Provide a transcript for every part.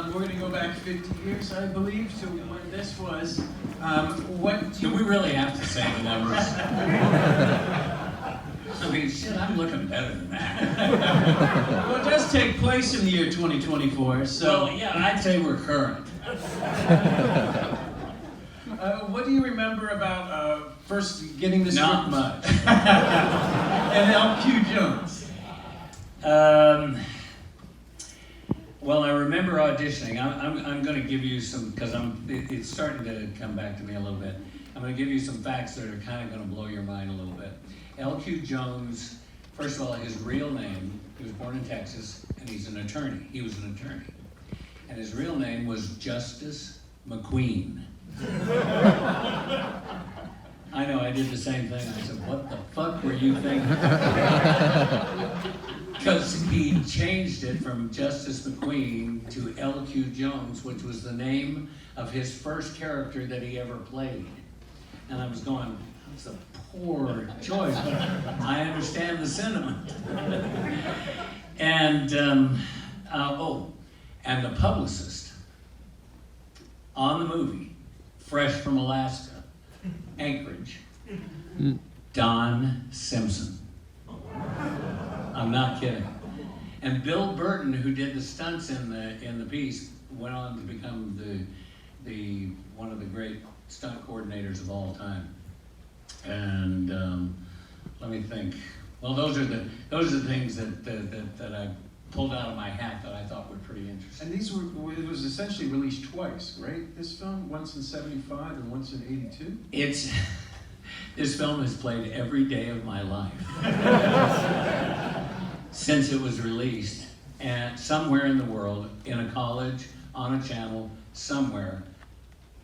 We're going to go back 50 years, I believe, to when this was. What do we really have to say the numbers? I mean, shit, I'm looking better than that. Well, it does take place in the year 2024, so... Well, yeah, I'd say we're current. What do you remember about first getting the script? Not much. And L.Q. Jones? Well, I remember auditioning. I'm going to give you some, because it's starting to come back to me a little bit. I'm going to give you some facts that are kind of going to blow your mind a little bit. L.Q. Jones, first of all, his real name, he was born in Texas, and he's an attorney. He was an attorney. And his real name was Justice McQueen. I know, I did the same thing. I said, what the fuck were you thinking? Because he changed it from Justice McQueen to L.Q. Jones, which was the name of his first character that he ever played. And I was going, that's a poor choice, but I understand the sentiment. And, and the publicist on the movie, fresh from Alaska, Anchorage, Don Simpson. I'm not kidding. And Bill Burton, who did the stunts in the piece, went on to become the one of the great stunt coordinators of all time. And let me think. Well, those are the things that I pulled out of my hat that I thought were pretty interesting. And it was essentially released twice, right? This film, once in '75 and once in '82. This film has played every day of my life since it was released, and somewhere in the world, in a college, on a channel, somewhere,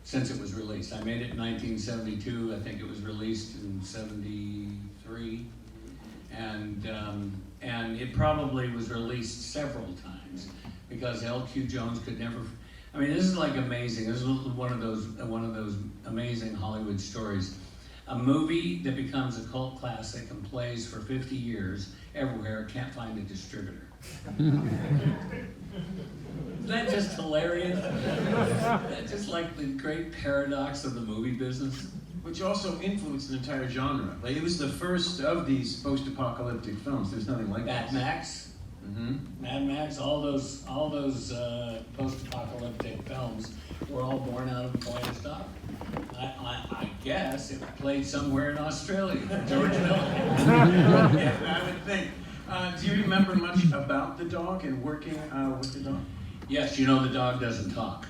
since it was released. I made it in 1972. I think it was released in '73, and it probably was released several times because L.Q. Jones could never. I mean, this is like amazing. This is one of those amazing Hollywood stories. A movie that becomes a cult classic and plays for 50 years everywhere, can't find a distributor. Isn't that just hilarious? That's just like the great paradox of the movie business. Which also influenced an entire genre. Like, it was the first of these post-apocalyptic films. There's nothing like that. Mad Max. Mm-hmm. Mad Max. All those post-apocalyptic films were all born out of Point of Stop. I guess it played somewhere in Australia, George Miller. Yeah, I would think. Do you remember much about the dog and working with the dog? Yes, you know the dog doesn't talk.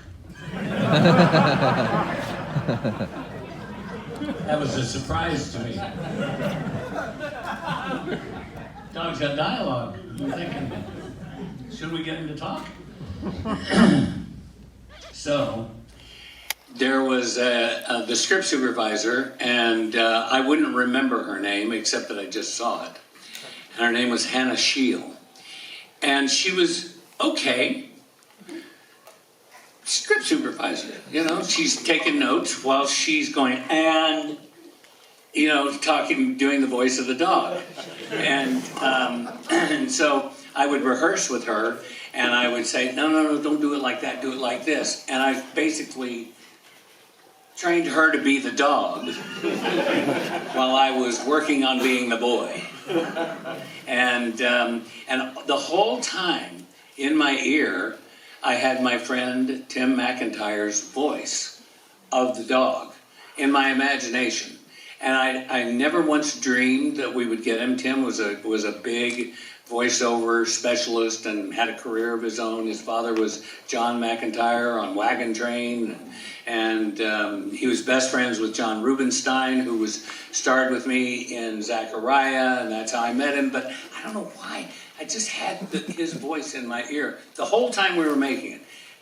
That was a surprise to me. Dog's got dialogue. I'm thinking, should we get him to talk? So, there was the script supervisor, and I wouldn't remember her name except that I just saw it. And her name was Hannah Scheel. And she was okay. Script supervisor, you know, she's taking notes while she's going, and, you know, talking, doing the voice of the dog. And so I would rehearse with her, and I would say, no, don't do it like that, do it like this. And I basically trained her to be the dog while I was working on being the boy. And the whole time in my ear, I had my friend Tim McIntyre's voice of the dog in my imagination. And I never once dreamed that we would get him. Tim was a big voiceover specialist and had a career of his own. His father was John McIntyre on Wagon Train, and he was best friends with John Rubinstein, who starred with me in Zachariah, and that's how I met him. But I don't know why. I just had his voice in my ear the whole time we were making it.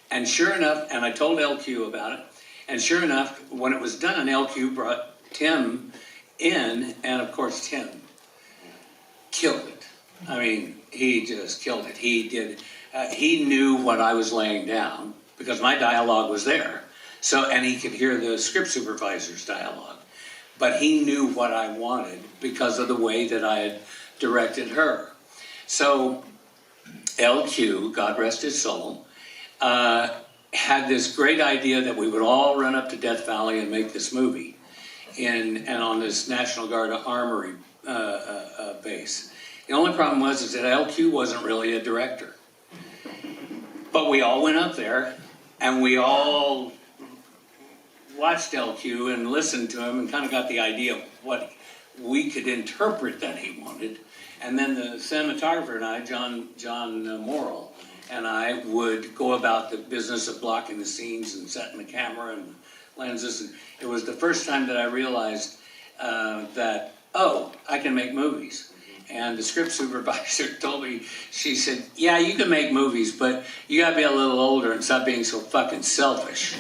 And sure enough, and I told LQ about it, and sure enough, when it was done, LQ brought Tim in, and of course Tim killed it. I mean, he just killed it. He did. He knew what I was laying down because my dialogue was there. So, and he could hear the script supervisor's dialogue. But he knew what I wanted because of the way that I had directed her. So LQ, God rest his soul, had this great idea that we would all run up to Death Valley and make this movie and on this National Guard Armory base. The only problem was that LQ wasn't really a director. But we all went up there and we all watched LQ and listened to him and kind of got the idea of what we could interpret that he wanted. And then the cinematographer and I, John Morrill, and I would go about the business of blocking the scenes and setting the camera and lenses. And it was the first time that I realized that, oh, I can make movies. And the script supervisor told me, she said, yeah, you can make movies, but you gotta be a little older and stop being so fucking selfish.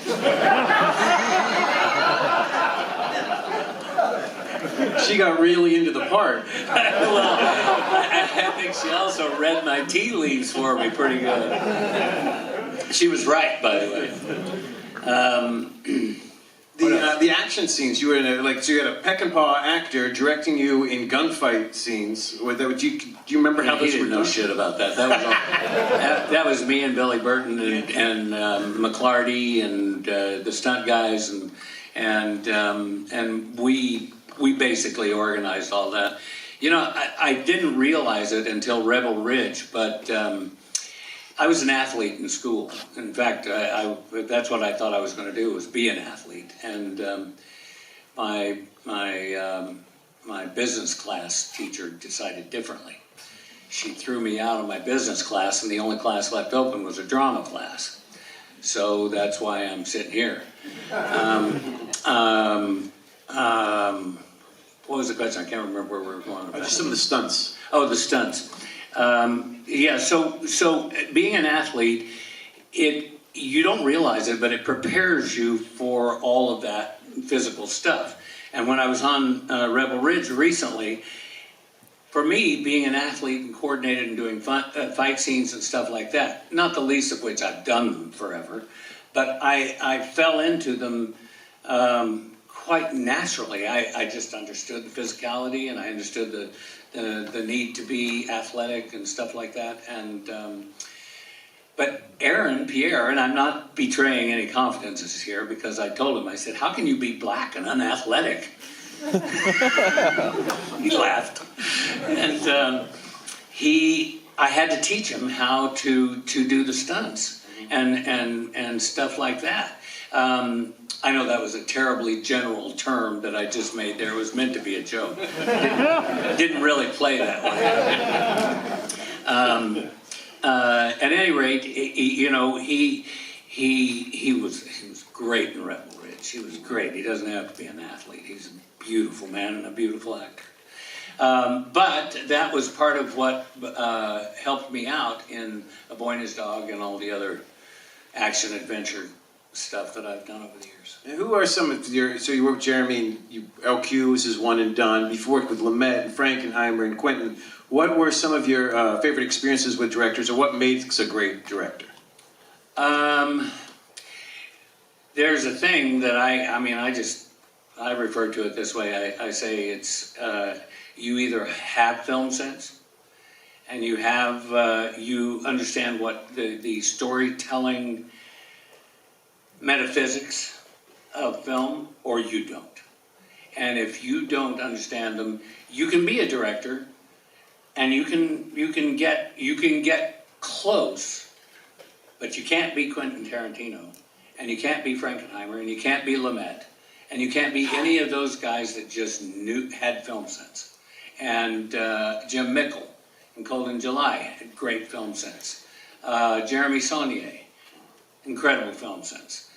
She got really into the part. Well, I think she also read my tea leaves for me pretty good. She was right, by the way. The action scenes, you were in so you had a peck and paw actor directing you in gunfight scenes. Do you remember how those were done? He didn't know shit about that. That was me and Billy Burton and McClarty and the stunt guys and we basically organized all that. You know, I didn't realize it until Rebel Ridge, but I was an athlete in school. In fact, that's what I thought I was going to do, was be an athlete. And my business class teacher decided differently. She threw me out of my business class, and the only class left open was a drama class. So that's why I'm sitting here. What was the question? I can't remember where we were going with that. Just some of the stunts. Oh, the stunts. Yeah, so being an athlete, you don't realize it, but it prepares you for all of that physical stuff. And when I was on Rebel Ridge recently, for me, being an athlete and coordinated and doing fight scenes and stuff like that, not the least of which I've done them forever, but I fell into them quite naturally. I just understood the physicality, and I understood the need to be athletic and stuff like that. And but Pierre, and I'm not betraying any confidences here, because I told him, I said, how can you be black and unathletic? He laughed. And I had to teach him how to do the stunts and stuff like that. I know that was a terribly general term that I just made there. It was meant to be a joke. Didn't really play that way. At any rate, he was great in Rebel Ridge. He was great. He doesn't have to be an athlete. He's a beautiful man and a beautiful actor. But that was part of what helped me out in A Boy and His Dog and all the other action adventure stuff that I've done over the years. And who are some of your, so you worked with Jeremy, and LQ was his one and done. You've worked with Lumet and Frankenheimer and Quentin. What were some of your favorite experiences with directors, or what makes a great director? There's a thing that I refer to it this way. I say it's, you either have film sense, and you understand what the storytelling metaphysics of film, or you don't. And if you don't understand them, you can be a director, and you can get close, but you can't be Quentin Tarantino, and you can't be Frankenheimer, and you can't be Lumet, and you can't be any of those guys that just had film sense. And Jim Mickle in Cold in July had great film sense. Jeremy Saulnier, incredible film sense.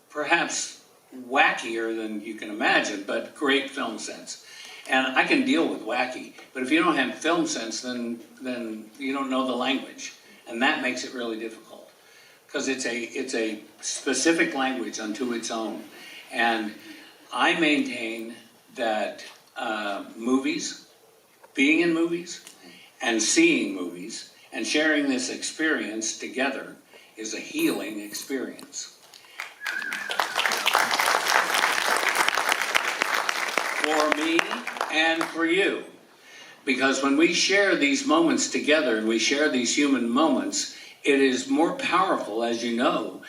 Perhaps wackier than you can imagine, but great film sense. And I can deal with wacky, but if you don't have film sense, then you don't know the language, and that makes it really difficult, because it's a specific language unto its own. And I maintain that movies, being in movies, and seeing movies, and sharing this experience together is a healing experience. For me and for you. Because when we share these moments together and we share these human moments, it is more powerful, as you know,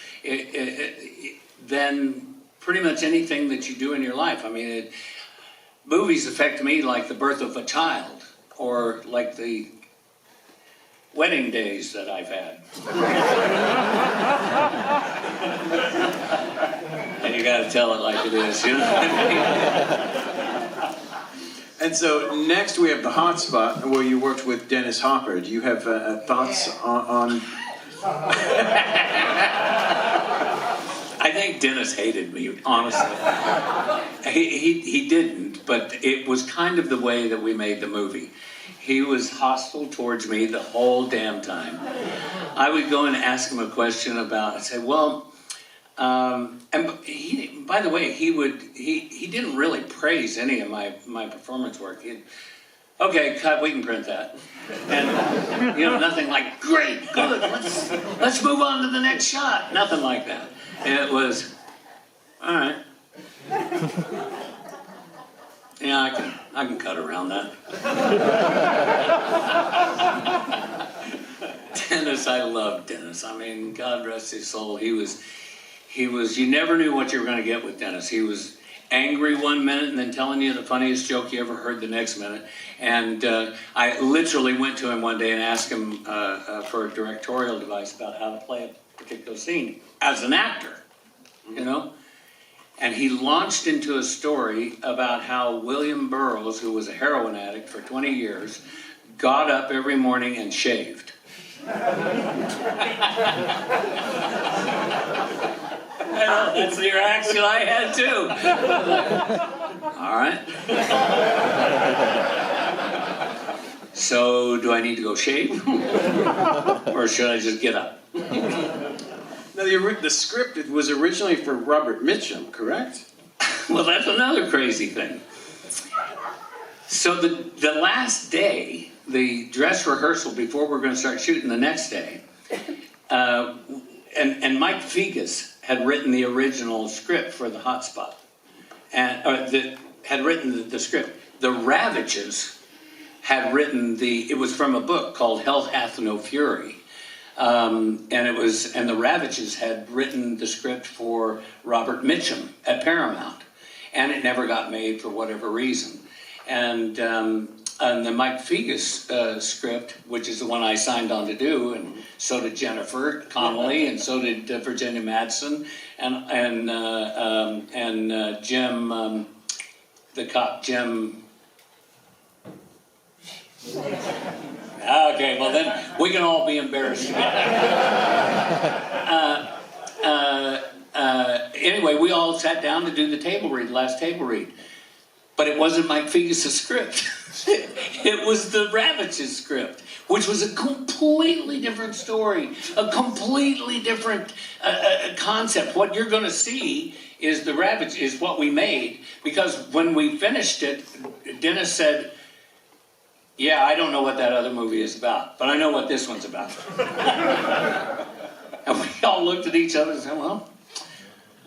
than pretty much anything that you do in your life. I mean, movies affect me like the birth of a child, or like the wedding days that I've had. And you got to tell it like it is, you know what I mean? And so next we have the hot spot where you worked with Dennis Hopper. Do you have thoughts on? I think Dennis hated me, honestly. He didn't, but it was kind of the way that we made the movie. He was hostile towards me the whole damn time. I would go and ask him a question about, I'd say, well, and he, by the way, he didn't really praise any of my performance work. Okay, cut, we can print that. And, you know, nothing like, great, good, let's move on to the next shot. Nothing like that. It was, all right. Yeah, I can cut around that. Dennis, I love Dennis. I mean, God rest his soul. He was, you never knew what you were going to get with Dennis. He was angry one minute and then telling you the funniest joke you ever heard the next minute. And I literally went to him one day and asked him for a directorial advice about how to play a particular scene as an actor, you know? And he launched into a story about how William Burroughs, who was a heroin addict for 20 years, got up every morning and shaved. I know, that's the reaction I had too. All right. So, do I need to go shave? Or should I just get up? Now, the script was originally for Robert Mitchum, correct? Well, that's another crazy thing. So the last day, the dress rehearsal before we're going to start shooting the next day, and Mike Figgis had written the original script for the Hot Spot, and had written the script. The Ravages had written it was from a book called Hell Hath No Fury. And the Ravages had written the script for Robert Mitchum at Paramount, and it never got made for whatever reason. And the Mike Figgis script, which is the one I signed on to do, and so did Jennifer Connelly, and so did Virginia Madsen, and Jim, the cop Jim. Okay, well then we can all be embarrassed together. Anyway, we all sat down to do the last table read. But it wasn't Mike Figgis' script. It was the Ravages script, which was a completely different story, a completely different concept. What you're going to see is the Ravages, is what we made, because when we finished it, Dennis said, yeah, I don't know what that other movie is about, but I know what this one's about. And we all looked at each other and said, well,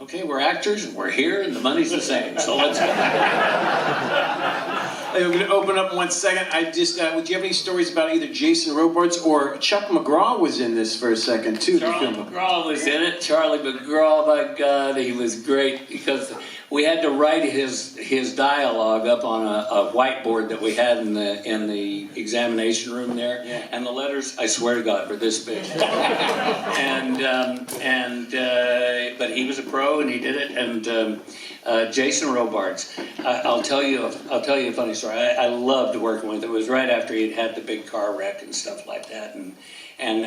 okay, we're actors and we're here and the money's the same, so let's go. I'm going to open up 1 second. would you have any stories about either Jason Robards or Chuck McGraw was in this for a second, too? Charlie McGraw was in it. Charlie McGraw, my God, he was great, because we had to write his dialogue up on a whiteboard that we had in the examination room there, yeah. And the letters, I swear to God, were this big. But he was a pro and he did it. And Jason Robards, I'll tell you a funny story. I loved working with him. It was right after he'd had the big car wreck and stuff like that, and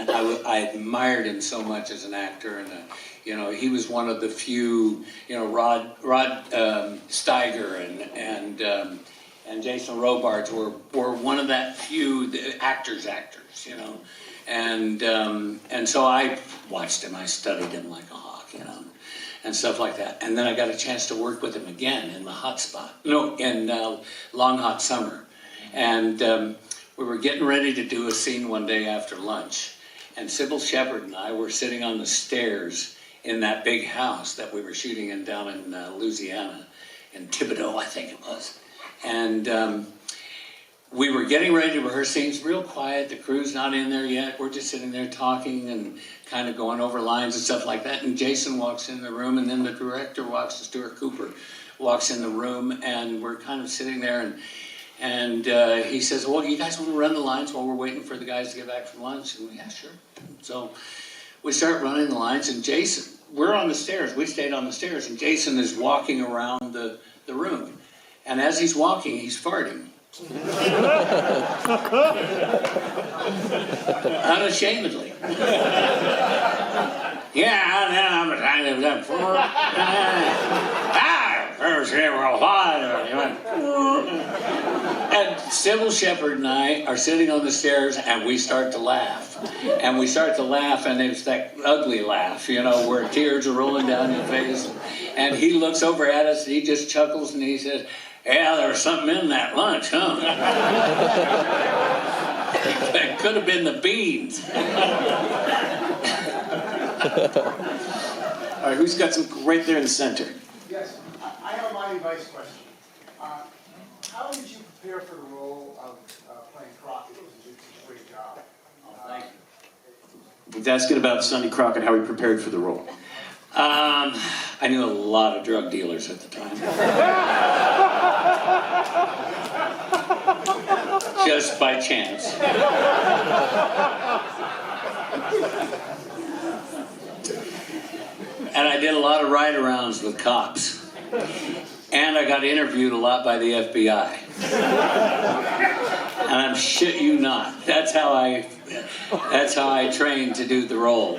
I admired him so much as an actor, and you know, he was one of the few, you know, Rod Steiger and Jason Robards were one of that few actors, you know, and so I watched him, I studied him like a hawk, you know, and stuff like that. And then I got a chance to work with him again in the Hot Spot, in Long Hot Summer, and we were getting ready to do a scene one day after lunch, and Sybil Shepherd and I were sitting on the stairs in that big house that we were shooting in down in Louisiana, in Thibodaux, I think it was. And we were getting ready to rehearse scenes, real quiet. The crew's not in there yet. We're just sitting there talking and kind of going over lines and stuff like that. And Jason walks in the room, and then the director Stuart Cooper, walks in the room, and we're kind of sitting there, and he says, well, you guys want to run the lines while we're waiting for the guys to get back from lunch? And yeah, sure. So we start running the lines, and Jason, we're on the stairs. We stayed on the stairs, and Jason is walking around the room. And as he's walking, he's farting. Unashamedly. Yeah, I'm trying to. And Sybil Shepherd and I are sitting on the stairs, and we start to laugh. And we start to laugh, and it's that ugly laugh, you know, where tears are rolling down your face. And he looks over at us, and he just chuckles, and he says, yeah, there was something in that lunch, huh? That could have been the beans. All right, who's got some right there in the center? Yes, I have a Miami Vice question. How did you prepare for the role of playing Crockett? Did you do a great job? Thank you. He's asking about Sonny Crockett, how he prepared for the role. I knew a lot of drug dealers at the time. Just by chance. And I did a lot of ride-arounds with cops. And I got interviewed a lot by the FBI. And I'm shit you not. That's how I trained to do the role.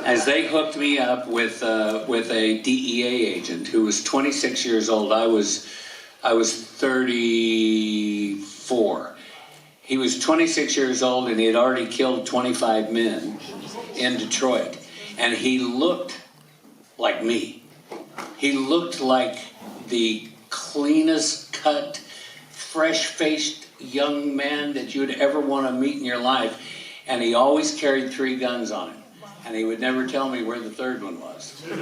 As they hooked me up with a DEA agent who was 26 years old. I was 34. He was 26 years old, and he had already killed 25 men in Detroit. And he looked like me. He looked like the cleanest cut, fresh-faced young man that you'd ever want to meet in your life. And he always carried 3 guns on him. And he would never tell me where the 3rd one was. I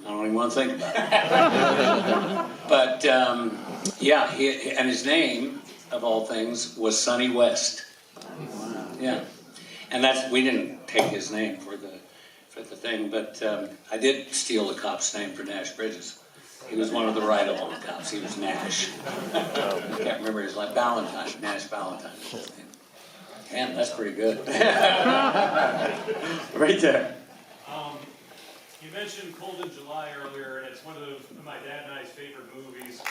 don't even want to think about it. But, yeah, and his name, of all things, was Sonny West. Yeah. And we didn't take his name for the thing, but I did steal the cop's name for Nash Bridges. He was one of the ride-along cops. He was Nash. I can't remember his name. Ballantyne. Nash Ballantyne. Man, that's pretty good. Right there. You mentioned Cold in July earlier, and it's one of my dad and I's favorite movies.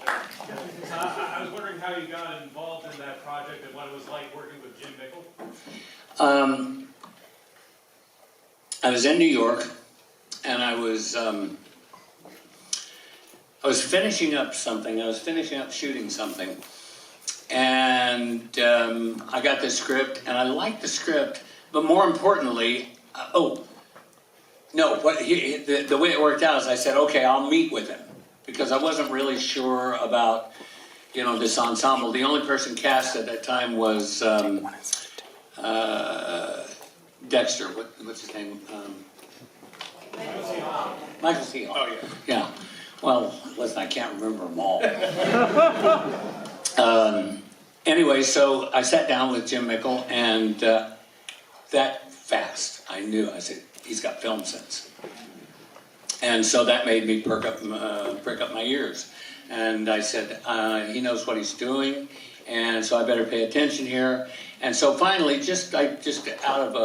I was wondering how you got involved in that project and what it was like working with Jim Mickle. I was in New York, and I was finishing up something. I was finishing up shooting something, and I got the script, and I liked the script, but more importantly, the way it worked out is I said, okay, I'll meet with him, because I wasn't really sure about, this ensemble. The only person cast at that time was Dexter. What's his name? Michael C. Hall. Oh, yeah. Yeah. Well, listen, I can't remember them all. Anyway, so I sat down with Jim Mickle, and that fast, I said, he's got film sense. And so that made me prick up my ears. And I said, he knows what he's doing, and so I better pay attention here. And so finally, just out of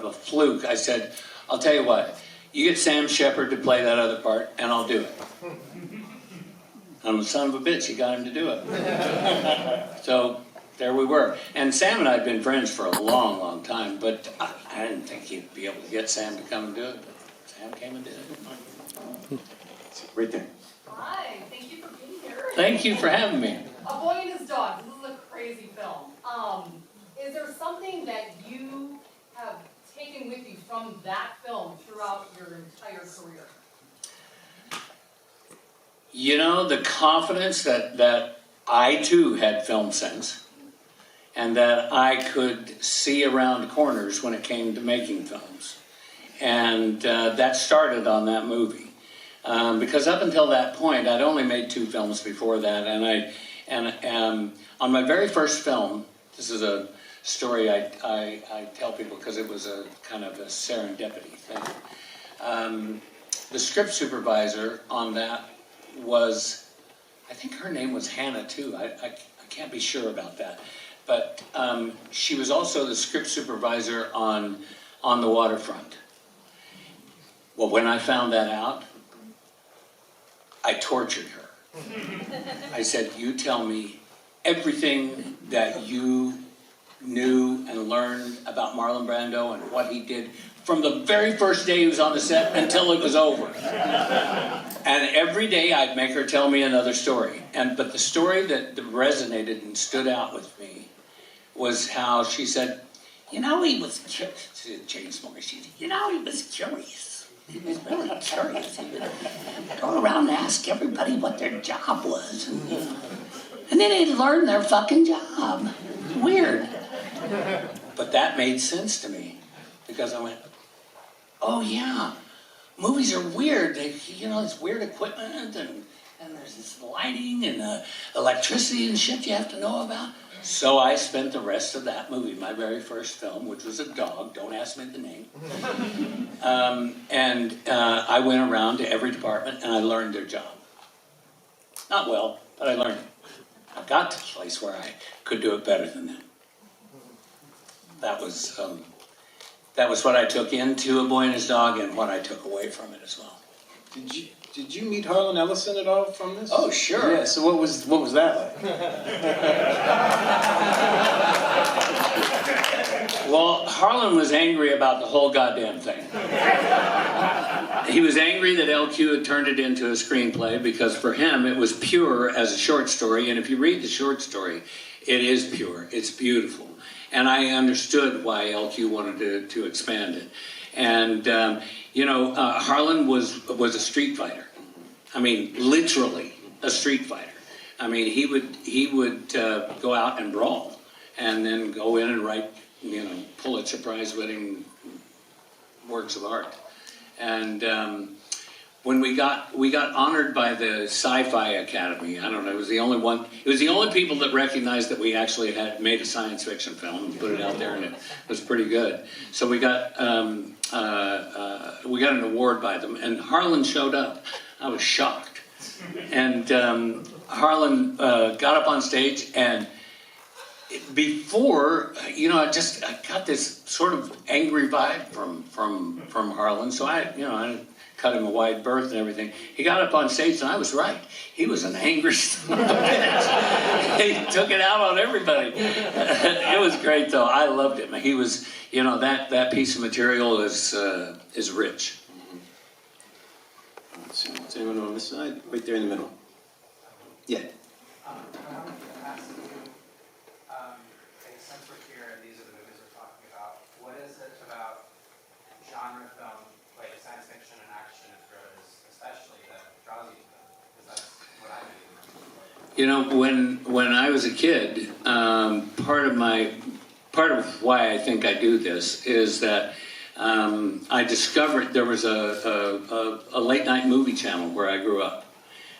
a fluke, I said, I'll tell you what, you get Sam Shepard to play that other part, and I'll do it. I'm a son of a bitch, he got him to do it. So there we were. And Sam and I had been friends for a long, long time, but I didn't think he'd be able to get Sam to come and do it. But Sam came and did it. Right there. Hi, thank you for being here. Thank you for having me. A Boy and His Dog. This is a crazy film. Is there something that you have taken with you from that film throughout your entire career? The confidence that I too had film sense, and that I could see around corners when it came to making films. And that started on that movie. Because up until that point, I'd only made 2 films before that, And on my very first film, this is a story I tell people because it was a kind of a serendipity thing. The script supervisor on that was, I think her name was Hannah too. I can't be sure about that. But she was also the script supervisor on the Waterfront. Well, when I found that out, I tortured her. I said, you tell me everything that you knew and learned about Marlon Brando and what he did from the very first day he was on the set until it was over. And every day I'd make her tell me another story. But the story that resonated and stood out with me was how she said, you know, he was curious. James Moore, she said, you know, he was curious. He was really curious. He would go around and ask everybody what their job was. And then they'd learn their fucking job. Weird. But that made sense to me. Because I went, oh yeah, movies are weird. They, you know, it's weird equipment and there's this lighting and electricity and shit you have to know about. So I spent the rest of that movie, my very first film, which was a dog, don't ask me the name. I went around to every department and I learned their job. Not well, but I learned it. I got to the place where I could do it better than that. That was what I took into A Boy and His Dog and what I took away from it as well. Did you meet Harlan Ellison at all from this? Oh, sure. Yeah, so what was that like? Well, Harlan was angry about the whole goddamn thing. He was angry that LQ had turned it into a screenplay because for him it was pure as a short story, and if you read the short story, it is pure. It's beautiful. And I understood why LQ wanted to expand it. And, Harlan was a street fighter. I mean, literally a street fighter. I mean, he would go out and brawl and then go in and write, Pulitzer Prize winning works of art. And when we got honored by the Sci-Fi Academy, I don't know, it was the only people that recognized that we actually had made a science fiction film and put it out there, and it was pretty good. So we got an award by them, and Harlan showed up. I was shocked. And Harlan got up on stage, and before, I got this sort of angry vibe from Harlan, so I cut him a wide berth and everything. He got up on stage, and I was right. He was an angry son of a bitch. He took it out on everybody. It was great, though. I loved it. He was, that piece of material is rich. Let's see, is anyone on this side? Right there in the middle. Yeah. I wanted to ask you, since we're here and these are the movies we're talking about, what is it about genre film, like science fiction and action and thrillers, especially, that draws you to them? Because that's what I do. When I was a kid, part of why I think I do this is that I discovered there was a late night movie channel where I grew up.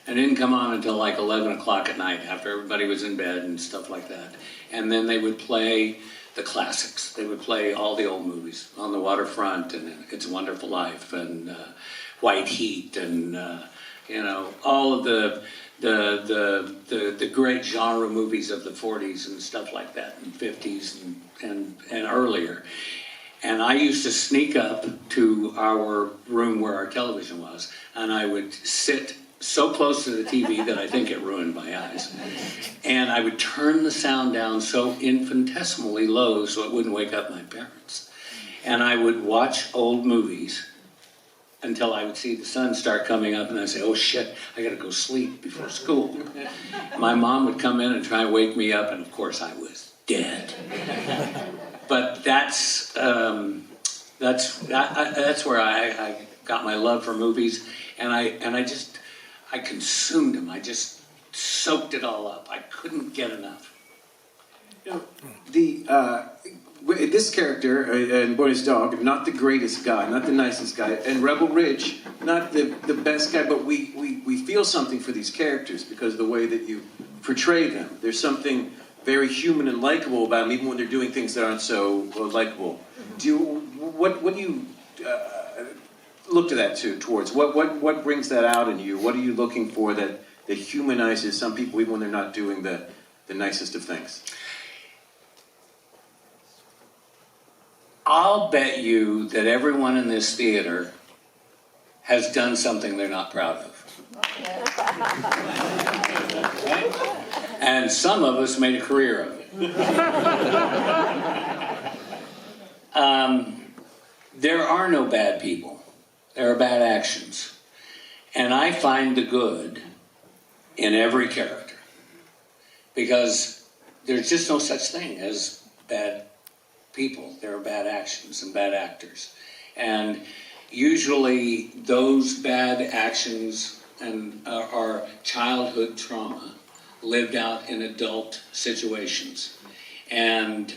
And it didn't come on until like 11 o'clock at night after everybody was in bed and stuff like that. And then they would play the classics. They would play all the old movies, On the Waterfront and It's a Wonderful Life and White Heat and all of the great genre movies of the 40s and stuff like that, and 50s and earlier. And I used to sneak up to our room where our television was, and I would sit so close to the TV that I think it ruined my eyes. And I would turn the sound down so infinitesimally low so it wouldn't wake up my parents. And I would watch old movies until I would see the sun start coming up, and I'd say, oh shit, I gotta go sleep before school. My mom would come in and try and wake me up, and of course I was dead. But that's where I got my love for movies, and I consumed them. I just soaked it all up. I couldn't get enough. This character in Boy and His Dog, not the greatest guy, not the nicest guy, and Rebel Ridge, not the best guy, but we feel something for these characters because of the way that you portray them. There's something very human and likable about them, even when they're doing things that aren't so likable. What do you look to that towards? What brings that out in you? What are you looking for that humanizes some people, even when they're not doing the nicest of things? I'll bet you that everyone in this theater has done something they're not proud of. Okay? And some of us made a career of it. There are no bad people. There are bad actions. And I find the good in every character. Because there's just no such thing as bad people. There are bad actions and bad actors. And usually those bad actions are childhood trauma lived out in adult situations. And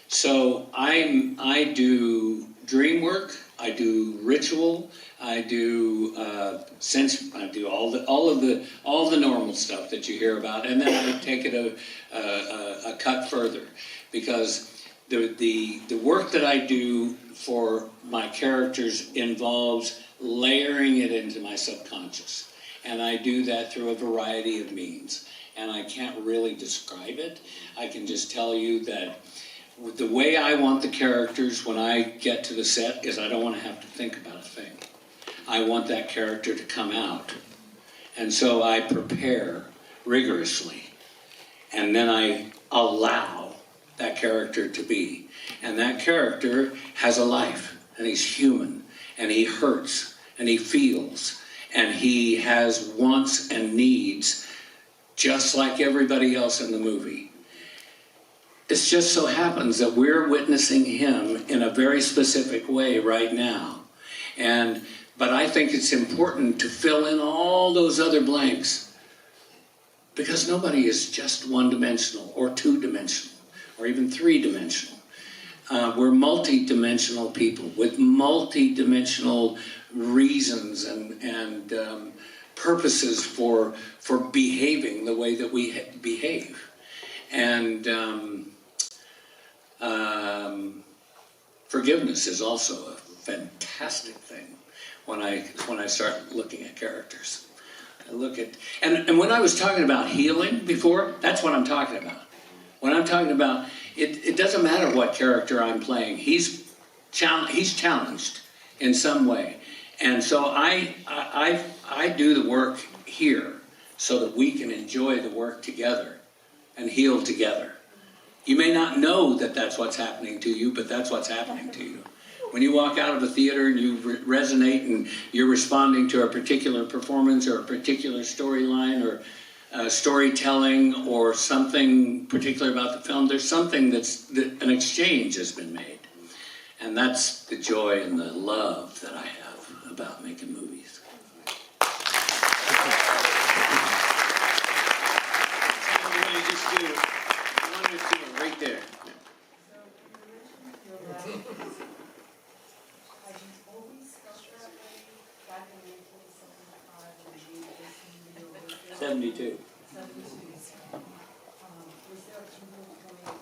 so I do dream work, I do ritual, I do I do all the normal stuff that you hear about, and then I take it a cut further, because the work that I do for my characters involves layering it into my subconscious. And I do that through a variety of means. And I can't really describe it. I can just tell you that the way I want the characters when I get to the set is I don't want to have to think about a thing. I want that character to come out. And so I prepare rigorously. And then I allow that character to be. And that character has a life. And he's human. And he hurts. And he feels. And he has wants and needs just like everybody else in the movie. It just so happens that we're witnessing him in a very specific way right now. But I think it's important to fill in all those other blanks, because nobody is just one-dimensional or two-dimensional or even three-dimensional. We're multi-dimensional people with multi-dimensional reasons and purposes for behaving the way that we behave. And forgiveness is also a fantastic thing when I start looking at characters. I look at, and when I was talking about healing before, that's what I'm talking about. When I'm talking about, it doesn't matter what character I'm playing. He's challenged in some way. And so I do the work here so that we can enjoy the work together and heal together. You may not know that that's what's happening to you, but that's what's happening to you. When you walk out of a theater and you resonate and you're responding to a particular performance or a particular storyline or storytelling or something particular about the film, there's something that an exchange has been made. And that's the joy and the love that I have about making movies. We're going to just do one or two right there. Have you always felt that way back in 1975 when you did this movie? 72. 72. Was there a pivotal point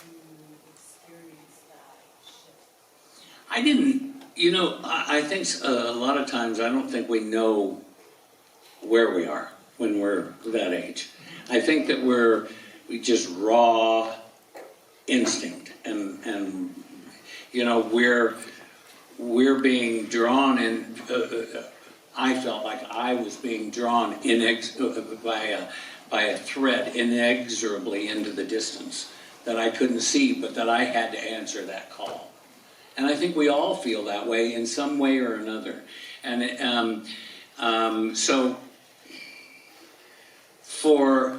when you experienced that shift? I didn't, I think a lot of times I don't think we know where we are when we're that age. I think that we just raw instinct and we're being drawn in. I felt like I was being drawn by a thread inexorably into the distance that I couldn't see, but that I had to answer that call. And I think we all feel that way in some way or another. And so for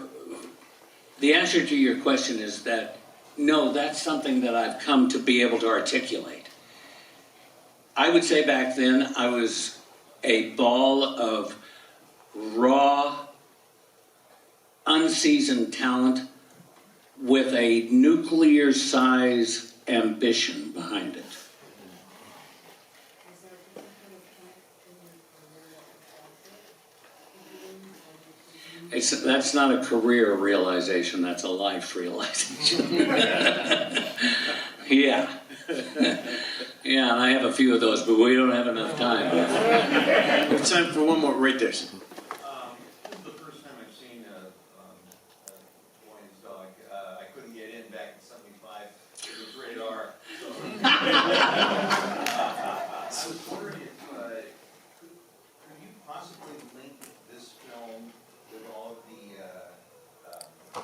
the answer to your question is that, no, that's something that I've come to be able to articulate. I would say back then I was a ball of raw, unseasoned talent with a nuclear-size ambition behind it. Was there a different kind of point in your career that you felt it? That's not a career realization, that's a life realization. Yeah. Yeah, and I have a few of those, but we don't have enough time. We have time for one more, right there. This is the first time I've seen Hawaiian's dog. I couldn't get in back in '75. It was rated R. So. I was wondering if could you possibly link this film with all of the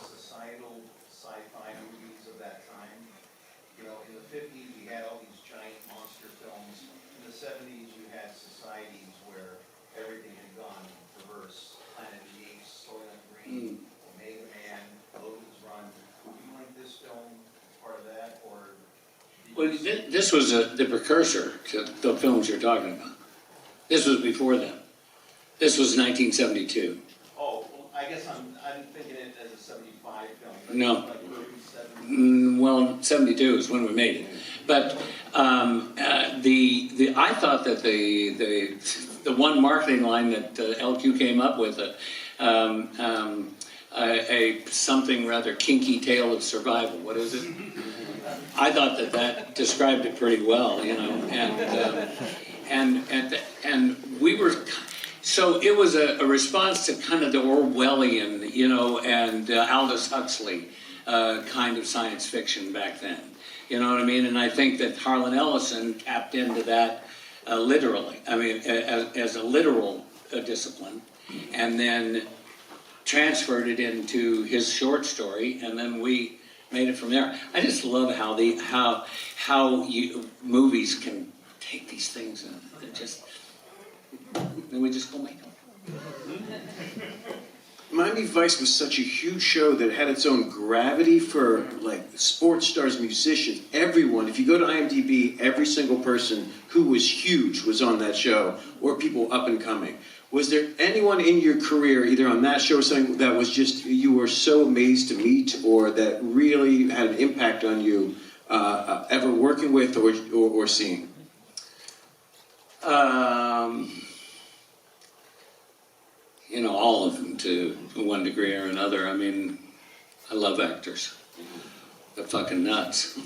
societal sci-fi movies of that time? You know, in the '50s, we had all these giant monster films. In the '70s, you had societies where everything had gone reverse. Planet of the Apes, Soylent Green, Omega Man, Logan's Run. Would you link this film as part of that, or? Well, this was the precursor to the films you're talking about. This was before them. This was 1972. Oh, well, I guess I'm thinking it as a '75 film. No. Like early '70s. Well, 72 is when we made it. But I thought that the one marketing line that LQ came up with, a something rather kinky tale of survival. What is it? I thought that described it pretty well, you know, and we were. So it was a response to kind of the Orwellian, you know, and Aldous Huxley kind of science fiction back then. You know what I mean? And I think that Harlan Ellison tapped into that literally. I mean, as a literal discipline, and then transferred it into his short story, and then we made it from there. I just love how movies can take these things and then we just go make them. Miami Vice was such a huge show that it had its own gravity for like sports stars, musicians, everyone. If you go to IMDb, every single person who was huge was on that show, or people up and coming. Was there anyone in your career, either on that show or something, that was just, you were so amazed to meet, or that really had an impact on you, ever working with or seeing? You know, all of them to one degree or another. I mean, I love actors. They're fucking nuts.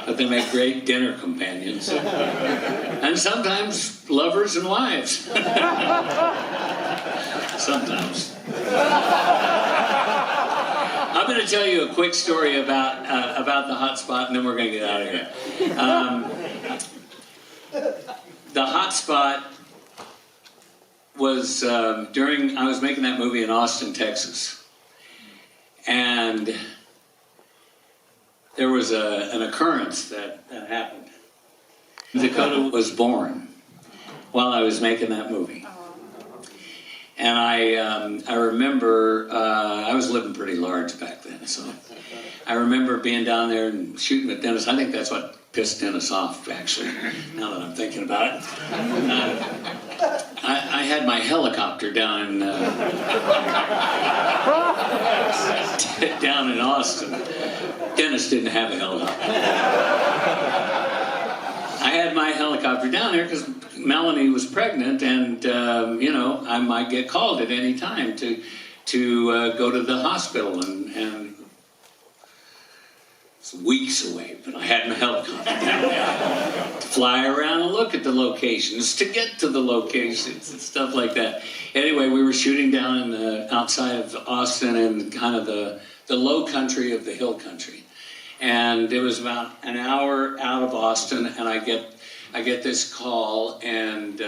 But they make great dinner companions. And sometimes lovers and wives. Sometimes. I'm going to tell you a quick story about the hot spot, and then we're going to get out of here. The hot spot was I was making that movie in Austin, Texas. And there was an occurrence that happened. Dakota was born while I was making that movie. And I remember, I was living pretty large back then, so I remember being down there and shooting at Dennis. I think that's what pissed Dennis off, actually, now that I'm thinking about it. I had my helicopter down in Austin. Dennis didn't have a helicopter. I had my helicopter down there because Melanie was pregnant, and you know, I might get called at any time to go to the hospital, and it's weeks away, but I had my helicopter down there to fly around and look at the locations, to get to the locations and stuff like that. Anyway, we were shooting down in the outside of Austin and kind of the low country of the hill country. And it was about an hour out of Austin, and I get this call, and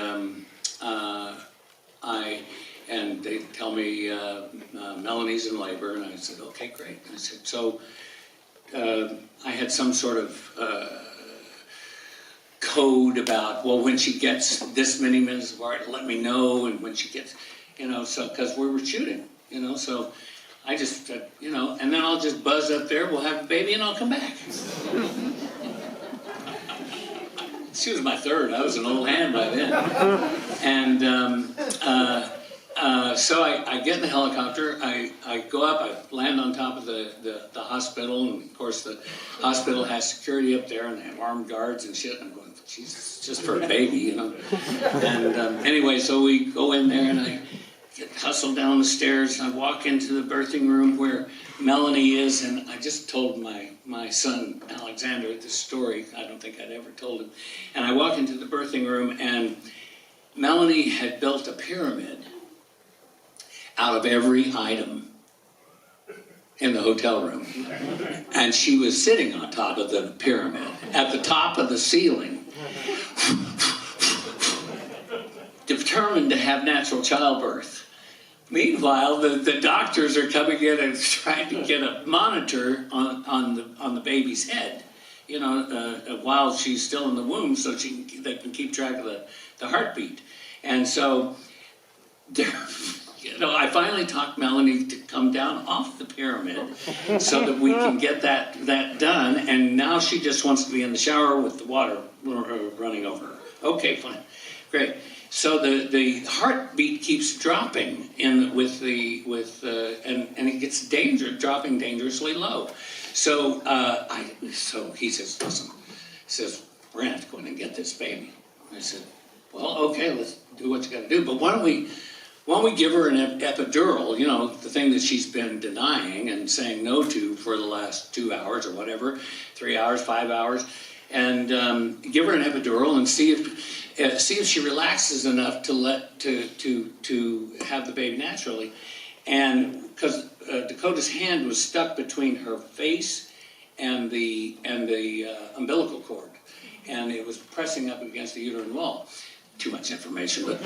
they tell me Melanie's in labor, and I said, okay, great. And I said, so I had some sort of code about, well, when she gets this many minutes apart, let me know, and when she gets, you know, so because we were shooting, you know, so. I just said, you know, and then I'll just buzz up there, we'll have a baby, and I'll come back. She was my third. I was an old hand by then. And so I get in the helicopter, I go up, I land on top of the hospital, and of course the hospital has security up there, and they have armed guards and shit, and I'm going, Jesus, just for a baby, you know. And anyway, so we go in there, and hustle down the stairs, and I walk into the birthing room where Melanie is, and I just told my son Alexander this story. I don't think I'd ever told him. And I walk into the birthing room, and Melanie had built a pyramid out of every item in the hotel room. And she was sitting on top of the pyramid, at the top of the ceiling, determined to have natural childbirth. Meanwhile, the doctors are coming in and trying to get a monitor on the baby's head, you know, while she's still in the womb, so they can keep track of the heartbeat. And so, you know, I finally talked Melanie to come down off the pyramid so that we can get that done. And now she just wants to be in the shower with the water running over her. Okay, fine, great. So the heartbeat keeps dropping and it gets dropping dangerously low. So so he says, listen, we're gonna have to go in and get this baby. I said, well, okay, let's do what you gotta do. But why don't we give her an epidural, you know, the thing that she's been denying and saying no to for the last 2 hours or whatever, 3 hours, 5 hours, and give her an epidural and see if she relaxes enough to have the baby naturally. And because Dakota's hand was stuck between her face and the umbilical cord, and it was pressing up against the uterine wall. Too much information, but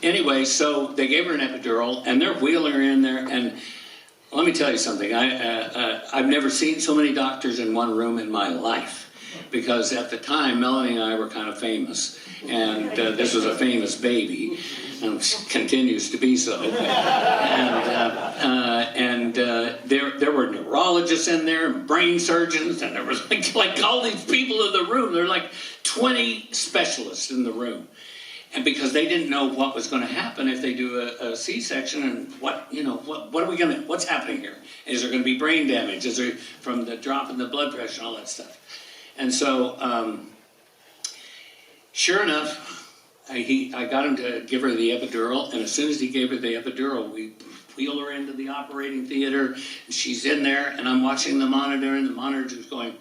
anyway, so they gave her an epidural, and they're wheeling her in there. And let me tell you something: I've never seen so many doctors in one room in my life, because at the time Melanie and I were kind of famous, and this was a famous baby, and continues to be so. And there were neurologists in there, and brain surgeons, and there was like all these people in the room. There were like 20 specialists in the room, and because they didn't know what was going to happen if they do a C-section, and what's happening here? Is there going to be brain damage? Is there from the drop in the blood pressure and all that stuff? And so, sure enough, I got him to give her the epidural, and as soon as he gave her the epidural, we wheel her into the operating theater, and she's in there, and I'm watching the monitor, and the monitor's going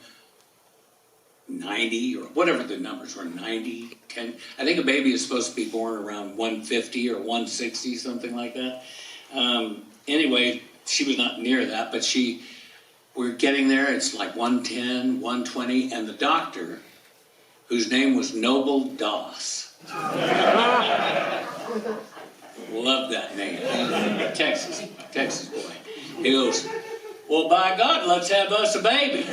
90, or whatever the numbers were, 90, 10. I think a baby is supposed to be born around 150 or 160, something like that. Anyway, she was not near that, but we're getting there, it's like 110, 120, and the doctor, whose name was Noble Doss, love that name. Texas boy. He goes, well, by God, let's have us a baby.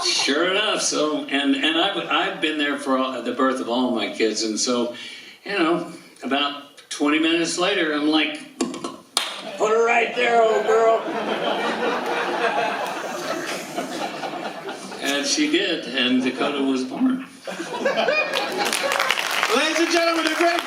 Sure enough, so, and I've been there for the birth of all my kids, and so, you know, about 20 minutes later, I'm like, put her right there, old girl. And she did, and Dakota was born. Ladies and gentlemen, the great